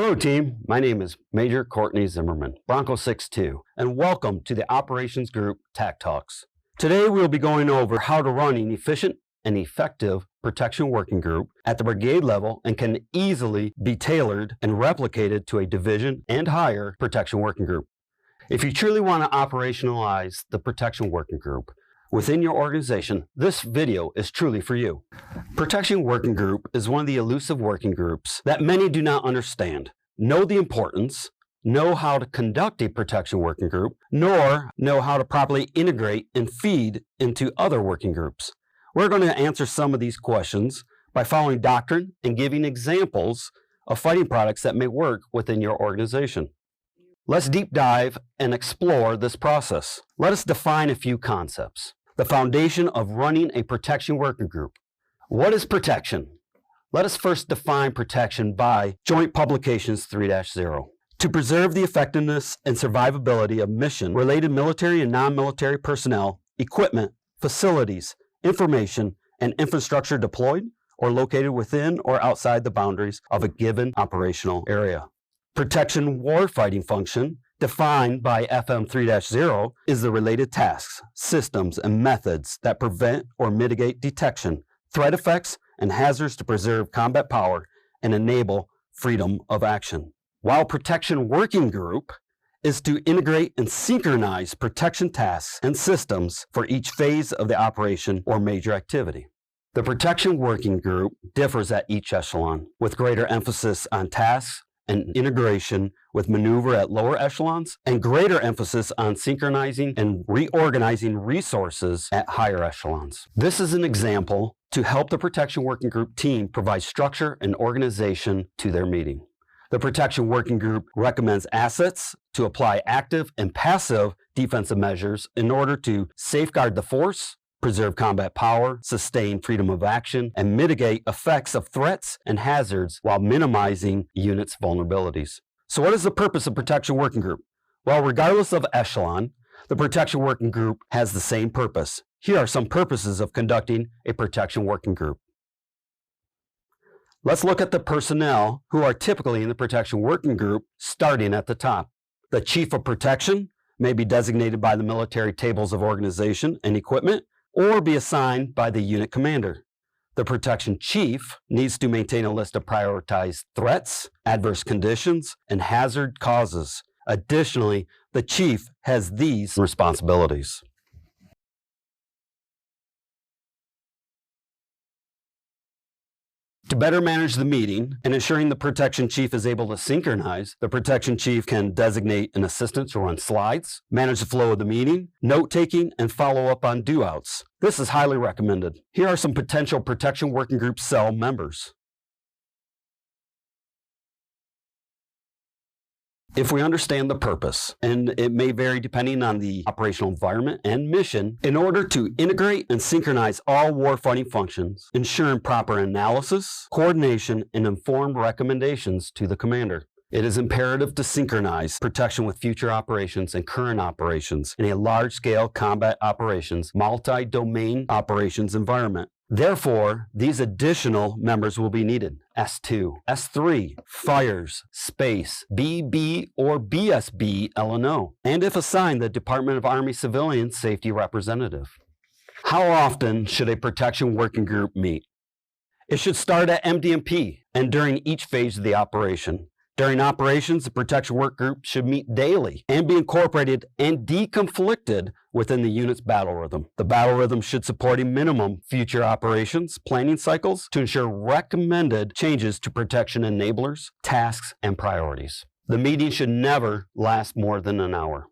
Hello team, my name is Major Courtney Zimmerman, Bronco 6-2, and welcome to the Operations Group TAC Talks. Today we'll be going over how to run an efficient and effective protection working group at the brigade level and can easily be tailored and replicated to a division and higher protection working group. If you truly want to operationalize the protection working group within your organization, this video is truly for you. Protection working group is one of the elusive working groups that many do not understand, know the importance, know how to conduct a protection working group, nor know how to properly integrate and feed into other working groups. We're going to answer some of these questions by following doctrine and giving examples of fighting products that may work within your organization. Let's deep dive and explore this process. Let us define a few concepts. The foundation of running a protection working group. What is protection? Let us first define protection by Joint Publications 3-0. To preserve the effectiveness and survivability of mission-related military and non-military personnel, equipment, facilities, information, and infrastructure deployed or located within or outside the boundaries of a given operational area. Protection warfighting function, defined by FM 3-0, is the related tasks, systems, and methods that prevent or mitigate detection, threat effects, and hazards to preserve combat power and enable freedom of action. While protection working group is to integrate and synchronize protection tasks and systems for each phase of the operation or major activity. The protection working group differs at each echelon, with greater emphasis on tasks and integration with maneuver at lower echelons, and greater emphasis on synchronizing and reorganizing resources at higher echelons. This is an example to help the protection working group team provide structure and organization to their meeting. The protection working group recommends assets to apply active and passive defensive measures in order to safeguard the force, preserve combat power, sustain freedom of action, and mitigate effects of threats and hazards while minimizing units' vulnerabilities. So what is the purpose of protection working group? Well, regardless of echelon, the protection working group has the same purpose. Here are some purposes of conducting a protection working group. Let's look at the personnel who are typically in the protection working group, starting at the top. The Chief of Protection may be designated by the military tables of organization and equipment, or be assigned by the unit commander. The protection chief needs to maintain a list of prioritized threats, adverse conditions, and hazard causes. Additionally, the chief has these responsibilities. To better manage the meeting and ensuring the protection chief is able to synchronize, the protection chief can designate an assistant to run slides, manage the flow of the meeting, note-taking, and follow up on do-outs. This is highly recommended. Here are some potential protection working group cell members. If we understand the purpose, and it may vary depending on the operational environment and mission, in order to integrate and synchronize all warfighting functions, ensuring proper analysis, coordination, and informed recommendations to the commander. It is imperative to synchronize protection with future operations and current operations in a large-scale combat operations, multi-domain operations environment. Therefore, these additional members will be needed. S2, S3, Fires, Space, BB or BSB LNO, and if assigned, the Department of Army Civilian Safety Representative. How often should a protection working group meet? It should start at MDMP and during each phase of the operation. During operations, the protection work group should meet daily and be incorporated and deconflicted within the unit's battle rhythm. The battle rhythm should support a minimum future operations planning cycles to ensure recommended changes to protection enablers, tasks, and priorities. The meeting should never last more than an hour.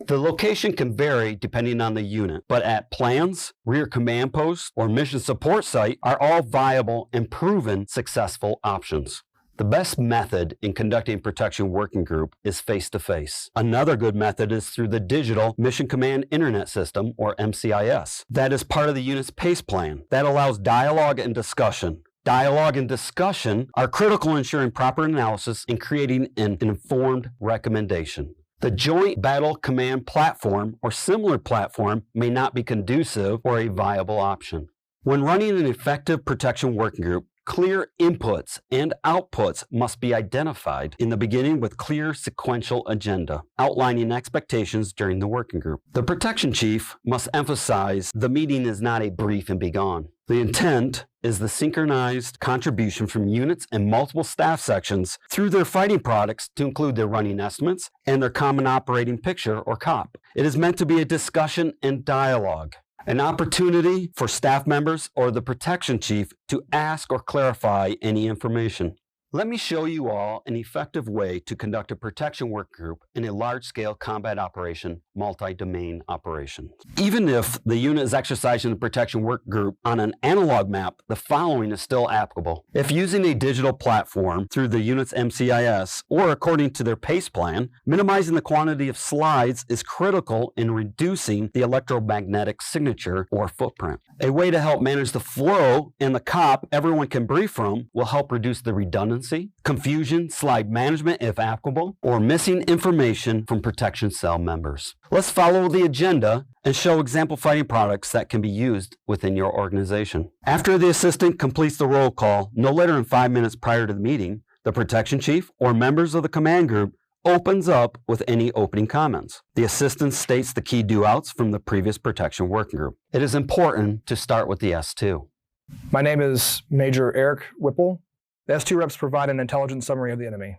The location can vary depending on the unit, but at plans, rear command posts, or mission support site are all viable and proven successful options. The best method in conducting protection working group is face-to-face. Another good method is through the Digital Mission Command Internet System, or MCIS. That is part of the unit's PACE plan. That allows dialogue and discussion. Dialogue and discussion are critical in ensuring proper analysis and creating an informed recommendation. The Joint Battle Command Platform or similar platform may not be conducive or a viable option. When running an effective protection working group, Clear inputs and outputs must be identified in the beginning with clear sequential agenda, outlining expectations during the working group. The protection chief must emphasize the meeting is not a brief and be gone. The intent is the synchronized contribution from units and multiple staff sections through their fighting products to include their running estimates and their common operating picture or COP. It is meant to be a discussion and dialogue, an opportunity for staff members or the protection chief to ask or clarify any information. Let me show you all an effective way to conduct a protection work group in a large-scale combat operation, multi-domain operation. Even if the unit is exercising the protection work group on an analog map, the following is still applicable. If using a digital platform through the unit's MCIS or according to their PACE plan, minimizing the quantity of slides is critical in reducing the electromagnetic signature or footprint. A way to help manage the flow and the COP everyone can brief from will help reduce the redundancy, confusion, slide management if applicable, or missing information from protection cell members. Let's follow the agenda and show example fighting products that can be used within your organization. After the assistant completes the roll call, no later than 5 minutes prior to the meeting, the protection chief or members of the command group opens up with any opening comments. The assistant states the key do-outs from the previous protection working group. It is important to start with the S2. My name is Major Eric Whipple. The S2 reps provide an intelligence summary of the enemy.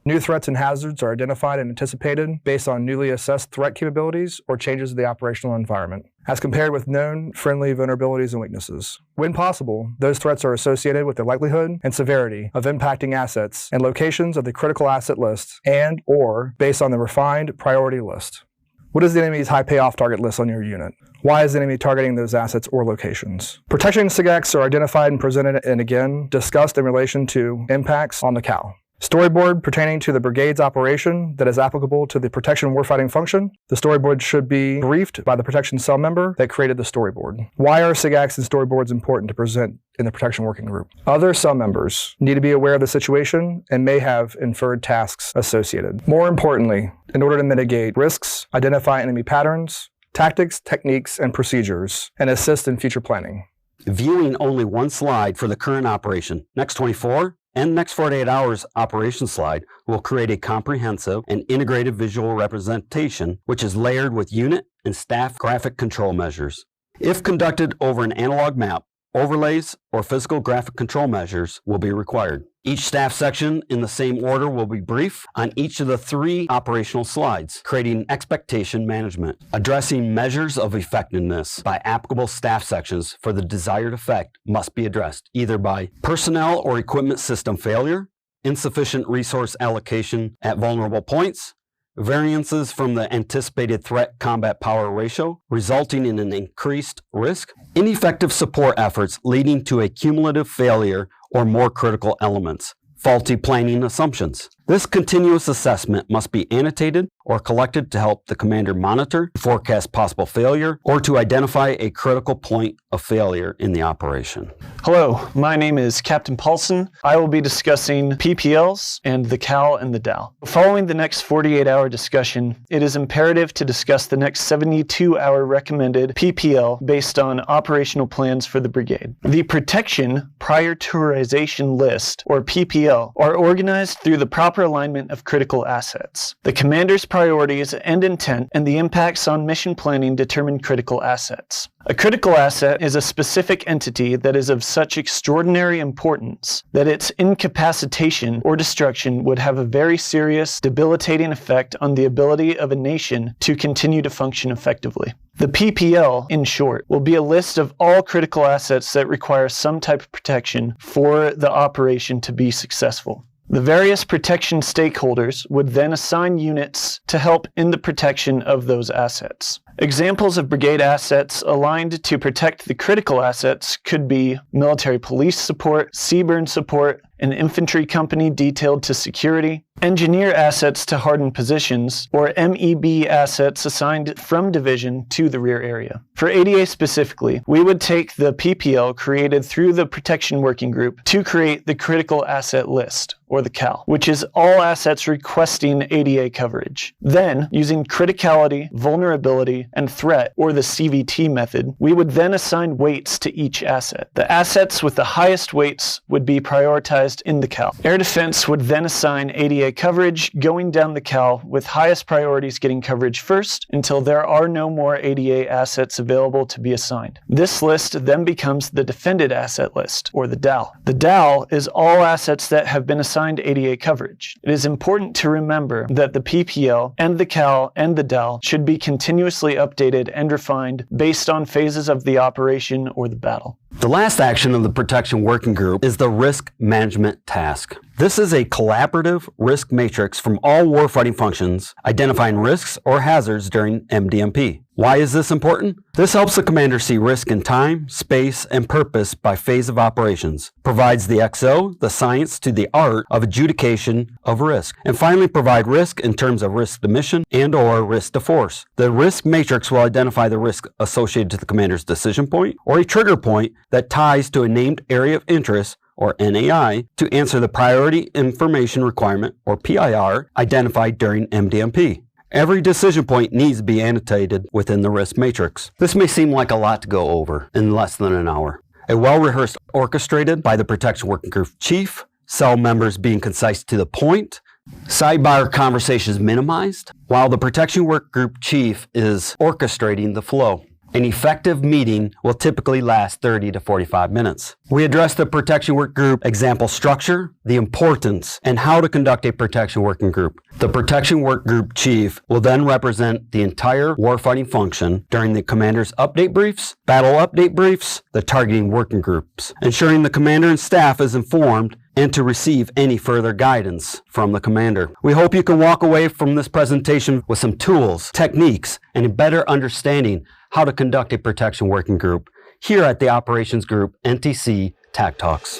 New threats and hazards are identified and anticipated based on newly assessed threat capabilities or changes to the operational environment, as compared with known friendly vulnerabilities and weaknesses. When possible, those threats are associated with the likelihood and severity of impacting assets and locations of the critical asset list and/or based on the refined priority list. What is the enemy's high payoff target list on your unit? Why is the enemy targeting those assets or locations? Protection SIGACs are identified and presented and again discussed in relation to impacts on the CAL. Storyboard pertaining to the brigade's operation that is applicable to the protection warfighting function. The storyboard should be briefed by the protection cell member that created the storyboard. Why are SIGACs and storyboards important to present in the protection working group? Other cell members need to be aware of the situation and may have inferred tasks associated. More importantly, in order to mitigate risks, identify enemy patterns, tactics, techniques, and procedures, and assist in future planning. Viewing only one slide for the current operation, next 24 and next 48 hours operation slide will create a comprehensive and integrated visual representation which is layered with unit and staff graphic control measures. If conducted over an analog map, overlays or physical graphic control measures will be required. Each staff section in the same order will be brief on each of the 3 operational slides, creating expectation management, addressing measures of effectiveness by applicable staff sections for the desired effect must be addressed either by personnel or equipment system failure, insufficient resource allocation at vulnerable points, variances from the anticipated threat combat power ratio, resulting in an increased risk, ineffective support efforts leading to a cumulative failure or more critical elements, faulty planning assumptions. This continuous assessment must be annotated or collected to help the commander monitor, forecast possible failure, or to identify a critical point of failure in the operation. Hello, my name is Captain Paulsen. I will be discussing PPLs and the CAL and the DAL. Following the next 48-hour discussion, it is imperative to discuss the next 72-hour recommended PPL based on operational plans for the brigade. The Protection Prioritization List, or PPL, are organized through the proper alignment of critical assets. The commander's priorities and intent and the impacts on mission planning determine critical assets. A critical asset is a specific entity that is of such extraordinary importance that its incapacitation or destruction would have a very serious, debilitating effect on the ability of a nation to continue to function effectively. The PPL, in short, will be a list of all critical assets that require some type of protection for the operation to be successful. The various protection stakeholders would then assign units to help in the protection of those assets. Examples of brigade assets aligned to protect the critical assets could be military police support, CBRN support, an infantry company detailed to security, engineer assets to hardened positions, or MEB assets assigned from division to the rear area. For ADA specifically, we would take the PPL created through the Protection Working Group to create the Critical Asset List, or the CAL, which is all assets requesting ADA coverage. Then, using criticality, vulnerability, and threat, or the CVT method, we would then assign weights to each asset. The assets with the highest weights would be prioritized in the CAL. Air Defense would then assign ADA coverage going down the CAL, with highest priorities getting coverage first until there are no more ADA assets available to be assigned. This list then becomes the Defended Asset List, or the DAL. The DAL is all assets that have been assigned ADA coverage. It is important to remember that the PPL and the CAL and the DAL should be continuously updated and refined based on phases of the operation or the battle. The last action of the Protection Working Group is the Risk Management Task. This is a collaborative risk matrix from all warfighting functions identifying risks or hazards during MDMP. Why is this important? This helps the commander see risk in time, space, and purpose by phase of operations, provides the XO, the science to the art of adjudication of risk, and finally provide risk in terms of risk to mission and or risk to force. The risk matrix will identify the risk associated to the commander's decision point or a trigger point that ties to a named area of interest, or NAI, to answer the Priority Information Requirement, or PIR, identified during MDMP. Every decision point needs to be annotated within the risk matrix. This may seem like a lot to go over in less than an hour. A well-rehearsed orchestrated by the Protection Working Group Chief, cell members being concise to the point, sidebar conversations minimized, while the Protection Work Group Chief is orchestrating the flow. An effective meeting will typically last 30 to 45 minutes. We address the Protection Work Group example structure, the importance, and how to conduct a Protection Working Group. The Protection Work Group Chief will then represent the entire warfighting function during the commander's update briefs, battle update briefs, the targeting working groups, ensuring the commander and staff is informed and to receive any further guidance from the commander. We hope you can walk away from this presentation with some tools, techniques, and a better understanding how to conduct a Protection Working Group here at the Operations Group NTC TAC Talks.